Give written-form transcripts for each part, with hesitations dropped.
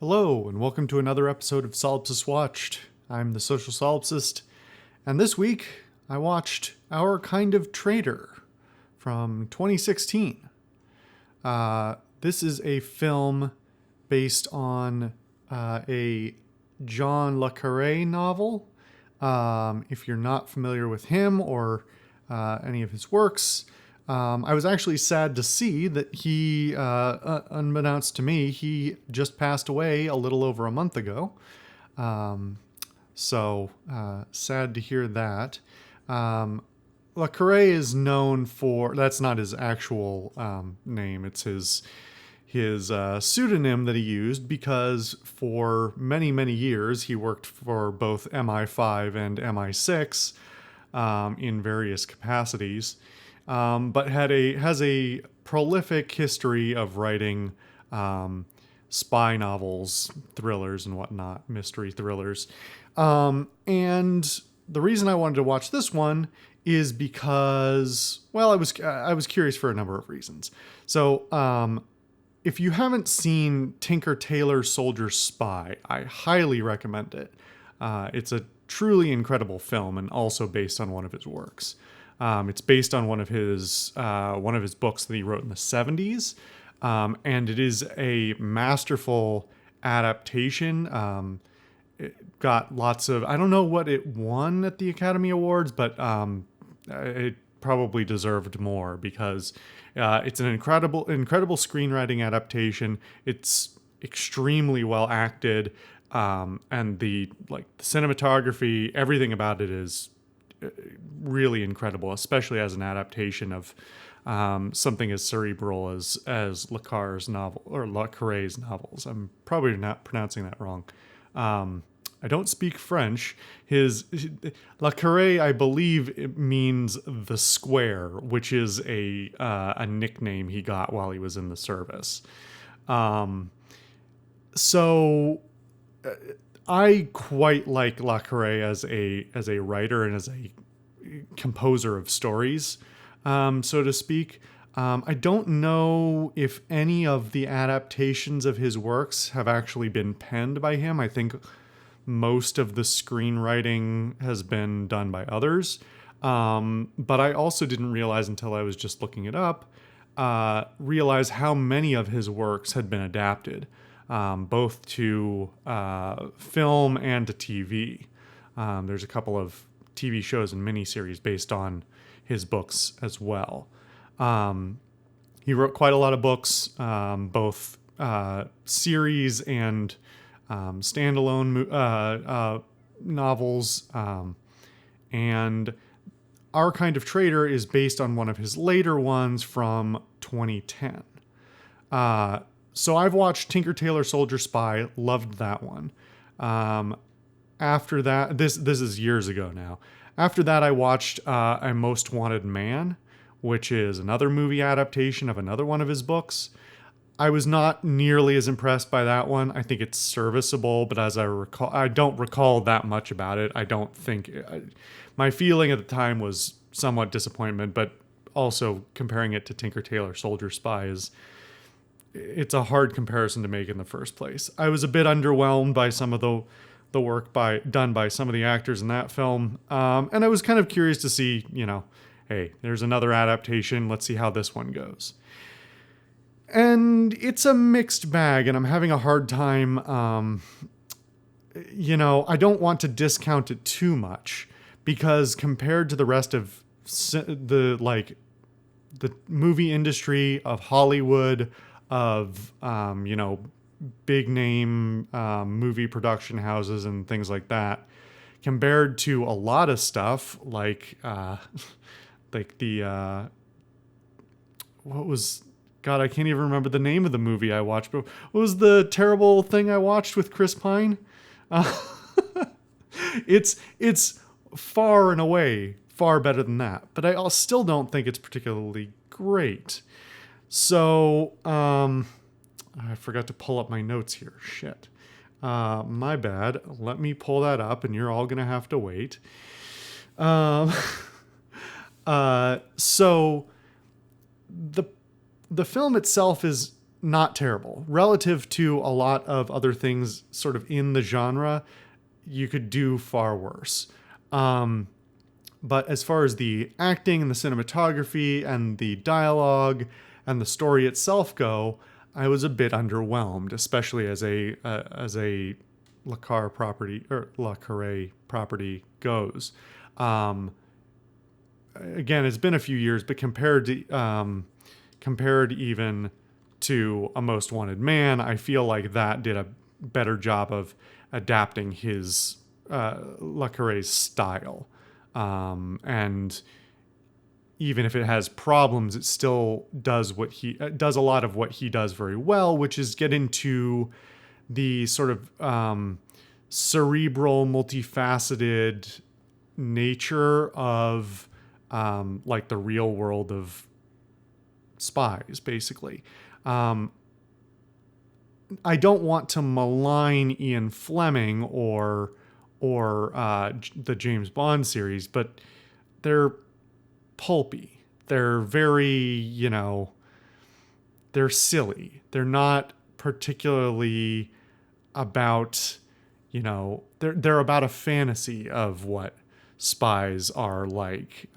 Hello, and welcome to another episode of Solipsist Watched. I'm the social solipsist, and this week I watched Our Kind of Traitor from 2016. This is a film based on a John Le Carre novel. If you're not familiar with him or any of his works, I was actually sad to see that he, unbeknownst to me, he just passed away a little over a month ago. So sad to hear that. Le Carre is known for, that's not his actual name, it's his pseudonym that he used because for many, many years he worked for both MI5 and MI6 in various capacities. But has a prolific history of writing spy novels, thrillers, and whatnot, mystery thrillers. And the reason I wanted to watch this one is because, well, I was curious for a number of reasons. So, if you haven't seen Tinker Tailor Soldier Spy, I highly recommend it. It's a truly incredible film and also based on one of his works. It's based on one of his books that he wrote in the 70s, and it is a masterful adaptation. It got lots of, I don't know what it won at the Academy Awards, but it probably deserved more because it's an incredible screenwriting adaptation. It's extremely well acted, and the cinematography, everything about it is really incredible, especially as an adaptation of something as cerebral as Le Carre's novel or Le Carre's novels. I'm probably not pronouncing that wrong. I don't speak French. Le Carre, I believe, it means the square, which is a nickname he got while he was in the service. So I quite like Le Carre as a writer and as a composer of stories, so to speak. I don't know if any of the adaptations of his works have actually been penned by him. I think most of the screenwriting has been done by others. But I also didn't realize until I was just looking it up, realize how many of his works had been adapted. Both to film and to TV. There's a couple of TV shows and miniseries based on his books as well. He wrote quite a lot of books, both series and standalone novels. And Our Kind of Traitor is based on one of his later ones from 2010. So I've watched Tinker Tailor Soldier Spy, loved that one. After that, this is years ago now. After that, I watched A Most Wanted Man, which is another movie adaptation of another one of his books. I was not nearly as impressed by that one. I think it's serviceable, but as I recall, I don't recall that much about it. I don't think my feeling at the time was somewhat disappointment, but also comparing it to Tinker Tailor Soldier Spy it's a hard comparison to make in the first place. I was a bit underwhelmed by some of the work done by some of the actors in that film, and I was kind of curious to see, hey, there's another adaptation. Let's see how this one goes. And it's a mixed bag, and I'm having a hard time. I don't want to discount it too much because compared to the rest of the movie industry of Hollywood, of big name movie production houses and things like that, compared to a lot of stuff like the what was, God, I can't even remember the name of the movie I watched, but what was the terrible thing I watched with Chris Pine? It's far and away far better than that, but I still don't think it's particularly great. So, I forgot to pull up my notes here. Shit. My bad. Let me pull that up, and you're all going to have to wait. So, the film itself is not terrible. Relative to a lot of other things sort of in the genre, you could do far worse. But as far as the acting and the cinematography and the dialogue and the story itself go, I was a bit underwhelmed, especially as a Le Carré property goes. Um, Again, it's been a few years, but compared even to A Most Wanted Man, I feel like that did a better job of adapting his Le Carré's style. And even if it has problems, it still does does a lot of what he does very well, which is get into the sort of cerebral, multifaceted nature of like the real world of spies, basically. I don't want to malign Ian Fleming or the James Bond series, but they're pulpy. They're very, they're silly. They're not particularly about, they're about a fantasy of what spies are like.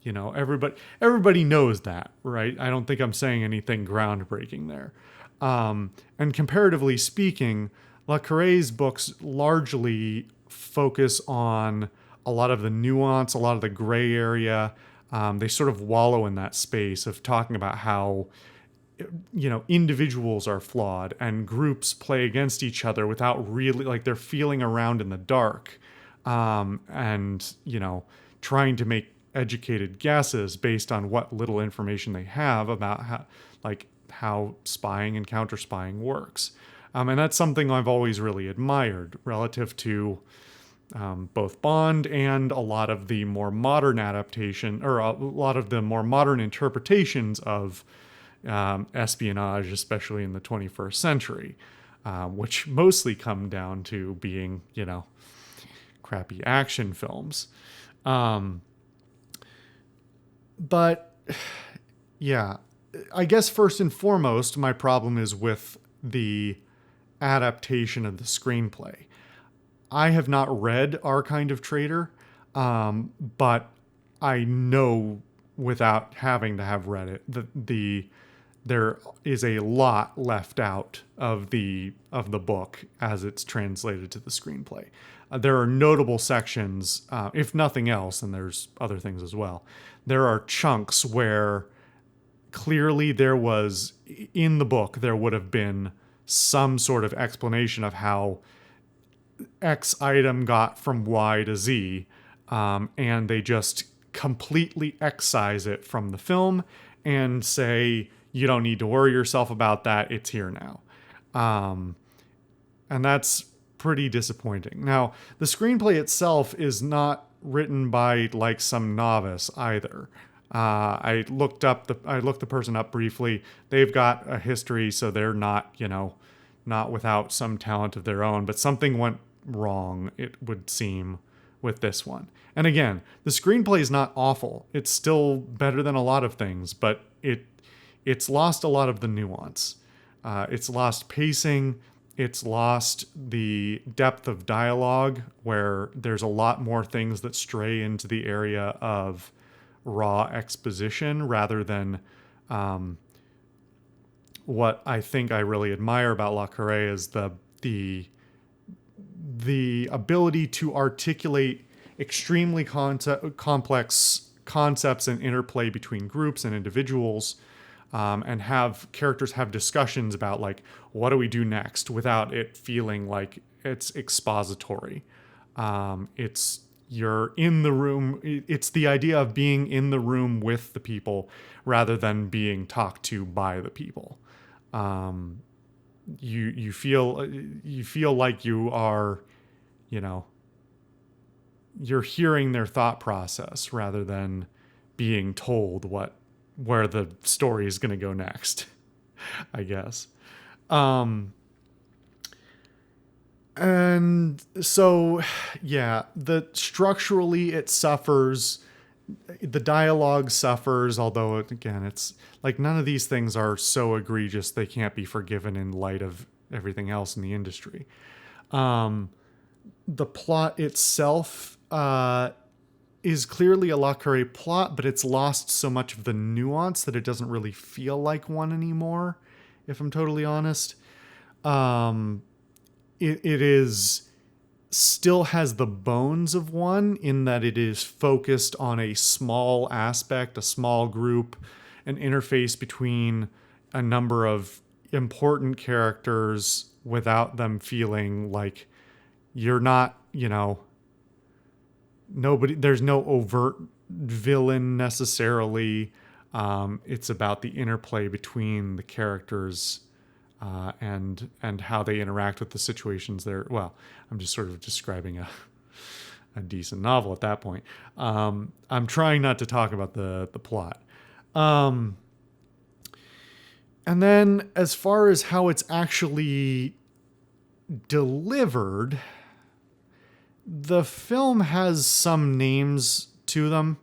Everybody knows that, right? I don't think I'm saying anything groundbreaking there. And comparatively speaking, Le Carré's books largely focus on a lot of the nuance, a lot of the gray area. They sort of wallow in that space of talking about how individuals are flawed and groups play against each other without really, like, they're feeling around in the dark, and trying to make educated guesses based on what little information they have about how spying and counter spying works. And that's something I've always really admired relative to both Bond and a lot of the more modern adaptation, or a lot of the more modern interpretations of espionage, especially in the 21st century, which mostly come down to being, crappy action films. But yeah, I guess first and foremost, my problem is with the adaptation of the screenplay. I have not read Our Kind of Traitor, but I know without having to have read it that there is a lot left out of the book as it's translated to the screenplay. There are notable sections, if nothing else, and there's other things as well. There are chunks where clearly there was, in the book, there would have been some sort of explanation of how X item got from Y to Z, and they just completely excise it from the film and say, you don't need to worry yourself about that, it's here now. And that's pretty disappointing. Now, the screenplay itself is not written by like some novice either. I looked the person up briefly. They've got a history, so they're not, not without some talent of their own, but something went wrong, it would seem, with this one. And again, the screenplay is not awful. It's still better than a lot of things, but it's lost a lot of the nuance. It's lost pacing. It's lost the depth of dialogue, where there's a lot more things that stray into the area of raw exposition rather than what I think I really admire about Le Carré is the ability to articulate extremely complex concepts and interplay between groups and individuals, and have characters have discussions about, like, what do we do next, without it feeling like it's expository. You're in the room. It's the idea of being in the room with the people rather than being talked to by the people. You feel like you are, you're hearing their thought process rather than being told where the story is going to go next, I guess. And so, yeah, structurally it suffers the dialogue suffers, although again, it's like none of these things are so egregious they can't be forgiven in light of everything else in the industry. The plot itself is clearly a Le Carré plot, but it's lost so much of the nuance that it doesn't really feel like one anymore, if I'm totally honest. It is still has the bones of one in that it is focused on a small aspect, a small group, an interface between a number of important characters without them feeling like you're not, nobody, there's no overt villain necessarily. It's about the interplay between the characters and how they interact with the situations there. Well, I'm just sort of describing a decent novel at that point. I'm trying not to talk about the plot. And then as far as how it's actually delivered, the film has some names to them.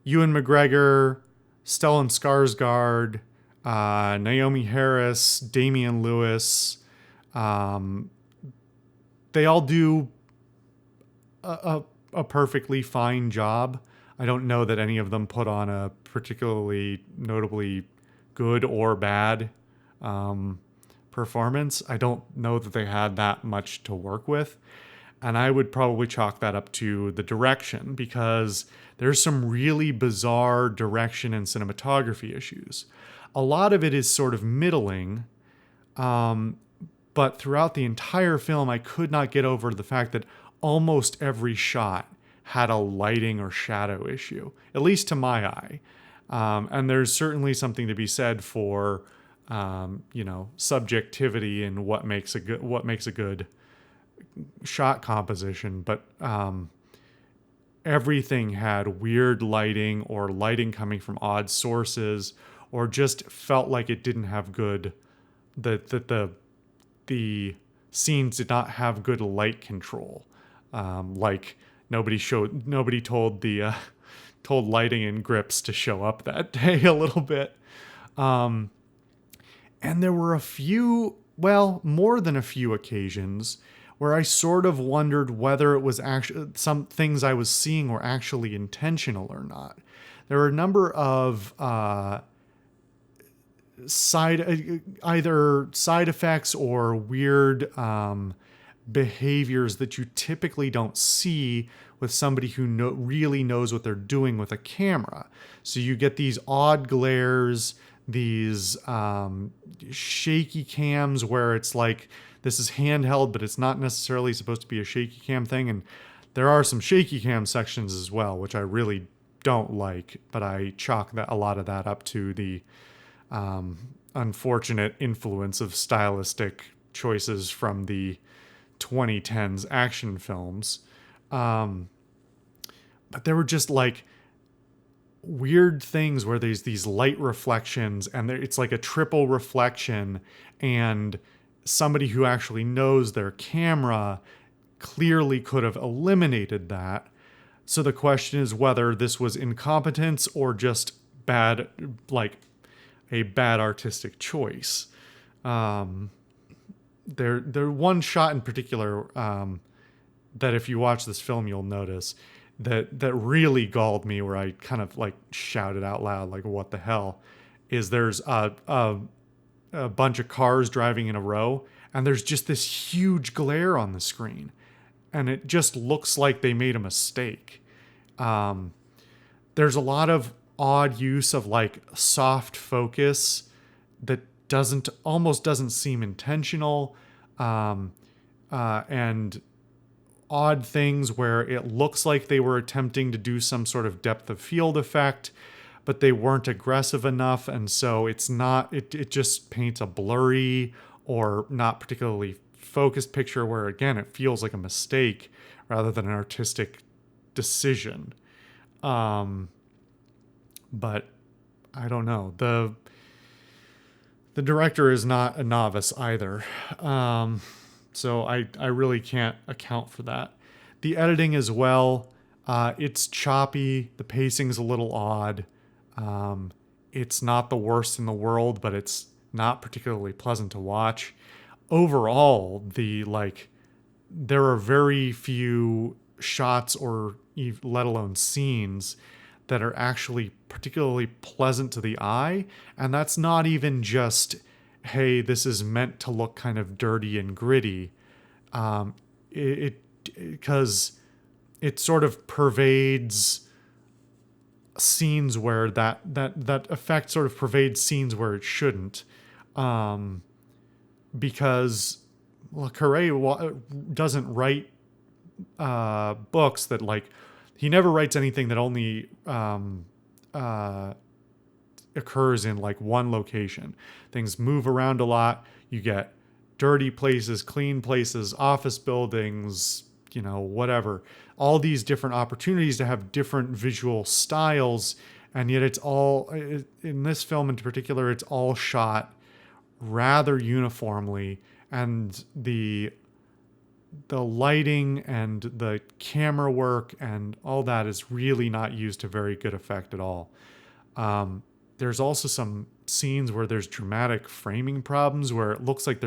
Ewan McGregor, Stellan Skarsgård, Naomi Harris, Damian Lewis. They all do a perfectly fine job. I don't know that any of them put on a particularly notably good or bad performance. I don't know that they had that much to work with. And I would probably chalk that up to the direction, because there's some really bizarre direction and cinematography issues. A lot of it is sort of middling, but throughout the entire film, I could not get over the fact that almost every shot had a lighting or shadow issue, at least to my eye. And there's certainly something to be said for, subjectivity in what makes a good shot composition, but everything had weird lighting or lighting coming from odd sources, or just felt like it didn't have good, that the scenes did not have good light control. Like nobody told the told lighting and grips to show up that day a little bit. And there were more than a few occasions where I sort of wondered whether it was actually some things I was seeing were actually intentional or not. There were a number of either side effects or weird behaviors that you typically don't see with somebody who really knows what they're doing with a camera. So you get these odd glares, these shaky cams where it's like, this is handheld, but it's not necessarily supposed to be a shaky cam thing. And there are some shaky cam sections as well, which I really don't like, but I chalk a lot of that up to the unfortunate influence of stylistic choices from the 2010s action films. But there were just like weird things where there's these light reflections, and it's like a triple reflection, and somebody who actually knows their camera clearly could have eliminated that. So the question is whether this was incompetence or just bad, like a bad artistic choice. There one shot in particular that if you watch this film you'll notice that really galled me, where I kind of like shouted out loud, like, what the hell, is there's a bunch of cars driving in a row, and there's just this huge glare on the screen, and it just looks like they made a mistake. There's a lot of odd use of like soft focus that almost doesn't seem intentional, and odd things where it looks like they were attempting to do some sort of depth of field effect, but they weren't aggressive enough, and so it just paints a blurry or not particularly focused picture where, again, it feels like a mistake rather than an artistic decision. But I don't know. The director is not a novice either. So I really can't account for that. The editing as well, It's choppy. The pacing's a little odd. It's not the worst in the world, but it's not particularly pleasant to watch. Overall, there are very few shots or let alone scenes that are actually particularly pleasant to the eye. And that's not even just, hey, this is meant to look kind of dirty and gritty. Because it sort of pervades scenes where that effect sort of pervades scenes where it shouldn't. Because Le Carre doesn't write books that he never writes anything that only occurs in one location. Things move around a lot. You get dirty places, clean places, office buildings, whatever. All these different opportunities to have different visual styles, and yet it's all, in this film in particular, it's all shot rather uniformly, and the lighting and the camera work and all that is really not used to very good effect at all. There's also some scenes where there's dramatic framing problems where it looks like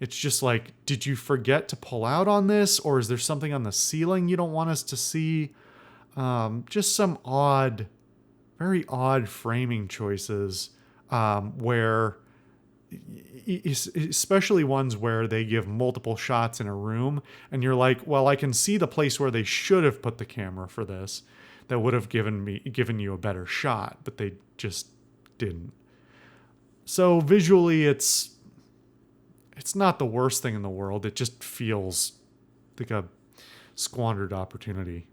it's just like, did you forget to pull out on this? Or is there something on the ceiling you don't want us to see? Just some very odd framing choices, where, especially ones where they give multiple shots in a room and you're like, well, I can see the place where they should have put the camera for this that would have given you a better shot, but they just didn't. So visually it's not the worst thing in the world. It just feels like a squandered opportunity.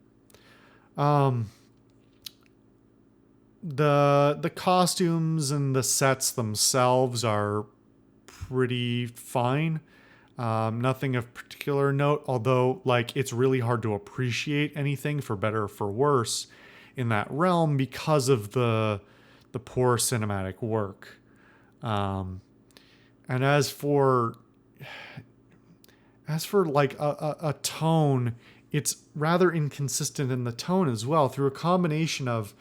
The costumes and the sets themselves are pretty fine. Nothing of particular note, although it's really hard to appreciate anything, for better or for worse, in that realm because of the poor cinematic work. And as for a tone, it's rather inconsistent in the tone as well, through a combination of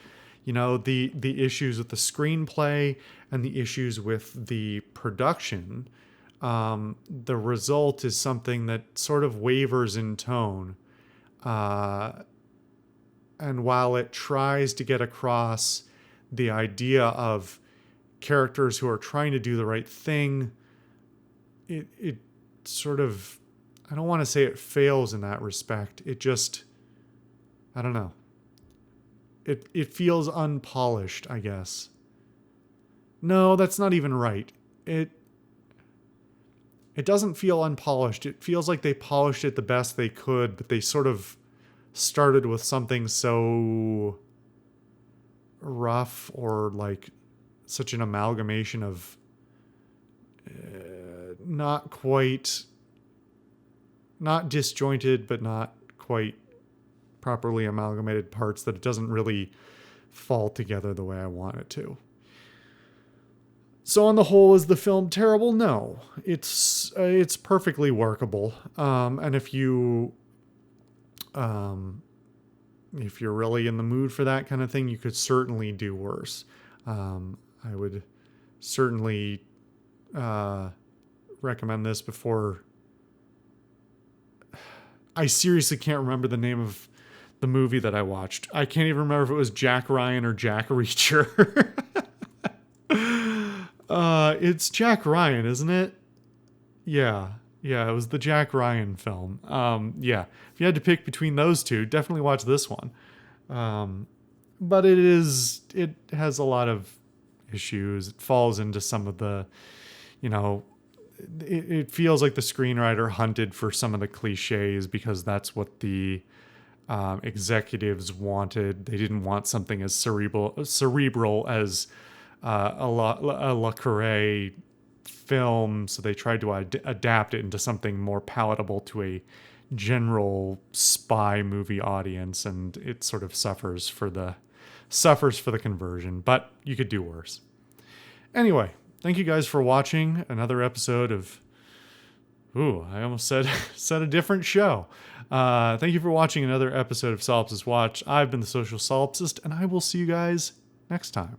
the issues with the screenplay and the issues with the production. The result is something that sort of wavers in tone, and while it tries to get across the idea of characters who are trying to do the right thing, it sort of, I don't want to say it fails in that respect. It just, I don't know. It feels unpolished, I guess. No, that's not even right. It doesn't feel unpolished. It feels like they polished it the best they could, but they sort of started with something so rough, or such an amalgamation of not disjointed, but not quite properly amalgamated parts, that it doesn't really fall together the way I want it to. So on the whole, is the film terrible? No, it's perfectly workable. And if you're really in the mood for that kind of thing, you could certainly do worse. I would certainly recommend this before. I seriously can't remember the name of the movie that I watched. I can't even remember if it was Jack Ryan or Jack Reacher. It's Jack Ryan, isn't it? Yeah, it was the Jack Ryan film. Yeah, if you had to pick between those two, definitely watch this one. But it has a lot of issues. It falls into some of the, it feels like the screenwriter hunted for some of the cliches because that's what the executives wanted. They didn't want something as cerebral as a Le Carre film, so they tried to adapt it into something more palatable to a general spy movie audience, and it sort of suffers for the conversion, but you could do worse. Anyway, thank you guys for watching another episode of Ooh, I almost said said a different show. Thank you for watching another episode of Solipsist Watch. I've been the Social Solipsist, and I will see you guys next time.